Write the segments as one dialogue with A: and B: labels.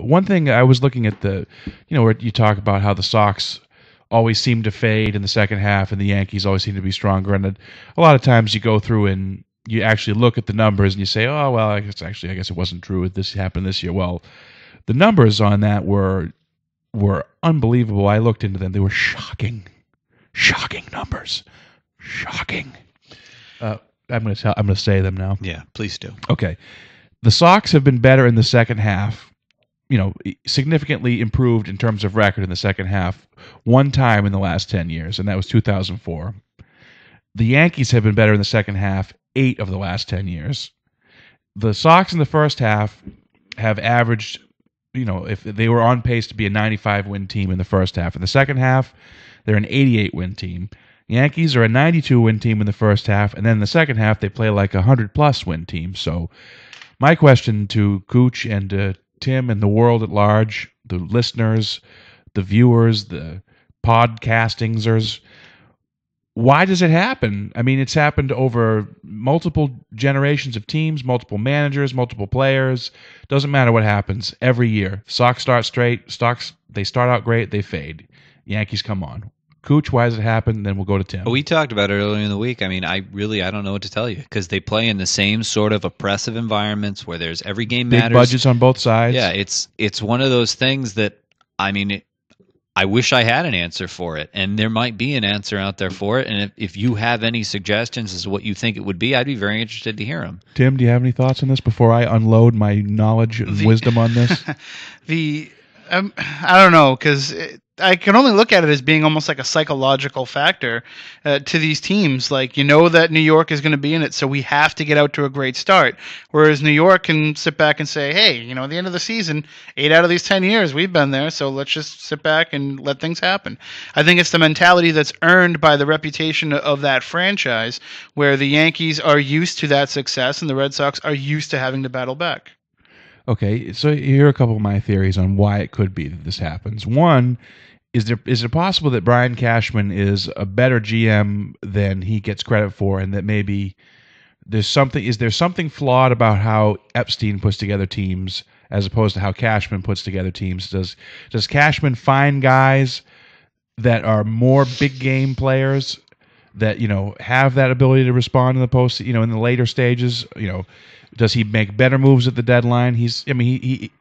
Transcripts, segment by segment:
A: one thing I was looking at where you talk about how the Sox always seem to fade in the second half and the Yankees always seem to be stronger. And a lot of times you go through and you actually look at the numbers and you say, oh, well, I guess it wasn't true. This happened this year. Well, the numbers on that were unbelievable. I looked into them. They were shocking numbers. Shocking. I'm going to say them now.
B: Yeah, please do.
A: Okay. The Sox have been better in the second half, significantly improved in terms of record in the second half one time in the last 10 years, and that was 2004. The Yankees have been better in the second half 8 of the last 10 years. The Sox in the first half have averaged, if they were on pace to be a 95-win team in the first half. In the second half, they're an 88-win team. Yankees are a 92-win team in the first half, and then in the second half, they play like a 100-plus win team. So my question to Cooch and to Tim and the world at large, the listeners, the viewers, the podcastingers, why does it happen? I mean, it's happened over multiple generations of teams, multiple managers, multiple players. Doesn't matter what happens. Every year, Sox start straight. They start out great, they fade. Yankees come on. Cooch, why does it happen? Then we'll go to Tim.
B: We talked about it earlier in the week. I mean, I don't know what to tell you because they play in the same sort of oppressive environments where there's every game matters.
A: Big budgets on both sides.
B: Yeah, it's one of those things that, I mean, I wish I had an answer for it, and there might be an answer out there for it. And if you have any suggestions as to what you think it would be, I'd be very interested to hear them.
A: Tim, do you have any thoughts on this before I unload my knowledge and wisdom on this?
C: I don't know, because I can only look at it as being almost like a psychological factor to these teams. Like, that New York is going to be in it, so we have to get out to a great start. Whereas New York can sit back and say, hey, at the end of the season, 8 out of these 10 years, we've been there, so let's just sit back and let things happen. I think it's the mentality that's earned by the reputation of that franchise, where the Yankees are used to that success and the Red Sox are used to having to battle back.
A: Okay, so here are a couple of my theories on why it could be that this happens. One, is it possible that Brian Cashman is a better GM than he gets credit for, and that maybe there's something flawed about how Epstein puts together teams as opposed to how Cashman puts together teams? Does Cashman find guys that are more big game players that have that ability to respond in the post, in the later stages, Does he make better moves at the deadline? He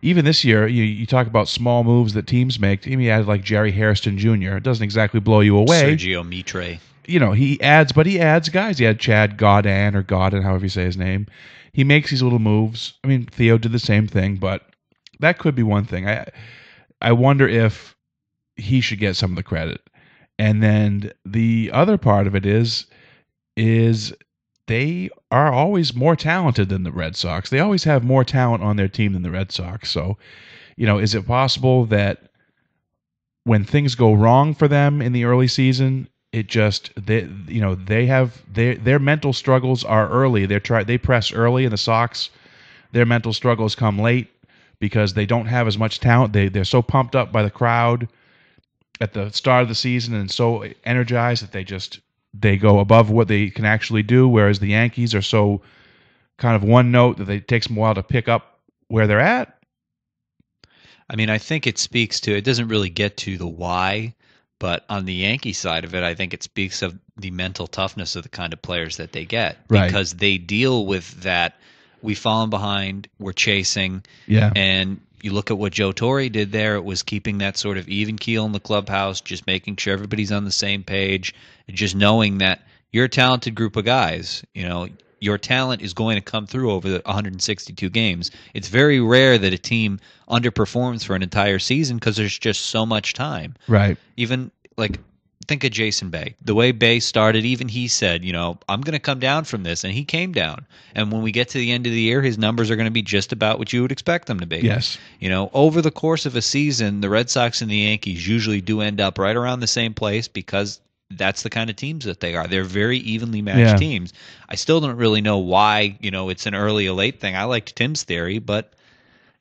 A: even this year, you talk about small moves that teams make. He added like Jerry Hairston Jr. It doesn't exactly blow you away.
B: Sergio Mitre.
A: He adds guys. He had Chad Godin, however you say his name. He makes these little moves. I mean, Theo did the same thing, but that could be one thing. I wonder if he should get some of the credit. And then the other part of it is they are always more talented than the Red Sox. They always have more talent on their team than the Red Sox. So, is it possible that when things go wrong for them in the early season, their mental struggles are early. They press early, and the Sox, their mental struggles come late because they don't have as much talent. They're so pumped up by the crowd at the start of the season and so energized that they go above what they can actually do, whereas the Yankees are so kind of one note that it takes them a while to pick up where they're at.
B: I mean, I think it doesn't really get to the why, but on the Yankee side of it, I think it speaks of the mental toughness of the kind of players that they get.
A: Right.
B: Because they deal with that, we've fallen behind, we're chasing, and you look at what Joe Torre did there, it was keeping that sort of even keel in the clubhouse, just making sure everybody's on the same page, and just knowing that you're a talented group of guys. Your talent is going to come through over the 162 games. It's very rare that a team underperforms for an entire season because there's just so much time.
A: Right.
B: Even, think of Jason Bay. The way Bay started, even he said, I'm going to come down from this, and he came down. And when we get to the end of the year, his numbers are going to be just about what you would expect them to be.
A: Yes.
B: Over the course of a season, the Red Sox and the Yankees usually do end up right around the same place because that's the kind of teams that they are. They're very evenly matched teams. I still don't really know why, it's an early or late thing. I liked Tim's theory, but,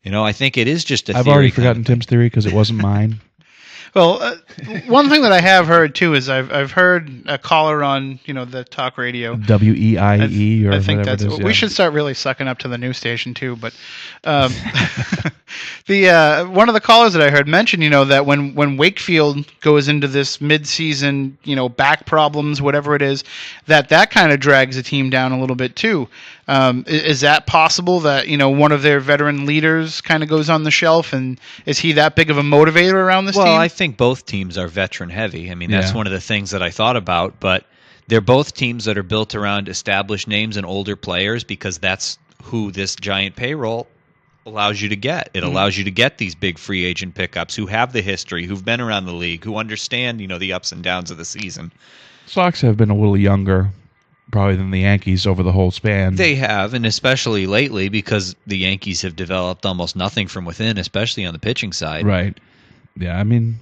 B: I think it is just a theory.
A: I've already forgotten Tim's theory because it wasn't mine.
C: Well, one thing that I have heard too is I've heard a caller on the talk radio
A: WEIE or
C: I think
A: whatever
C: that's
A: it is.
C: we should start really sucking up to the news station too. But The one of the callers that I heard mention, that when Wakefield goes into this mid-season, back problems, whatever it is, that kind of drags the team down a little bit too. Is that possible that one of their veteran leaders kind of goes on the shelf, and is he that big of a motivator around this team?
B: Well, I think both teams are veteran heavy. I mean, that's one of the things that I thought about, but they're both teams that are built around established names and older players because that's who this giant payroll allows you to get. It allows you to get these big free agent pickups who have the history, who've been around the league, who understand, the ups and downs of the season.
A: Sox have been a little younger probably than the Yankees over the whole span.
B: They have, and especially lately because the Yankees have developed almost nothing from within, especially on the pitching side.
A: Right. Yeah, I mean,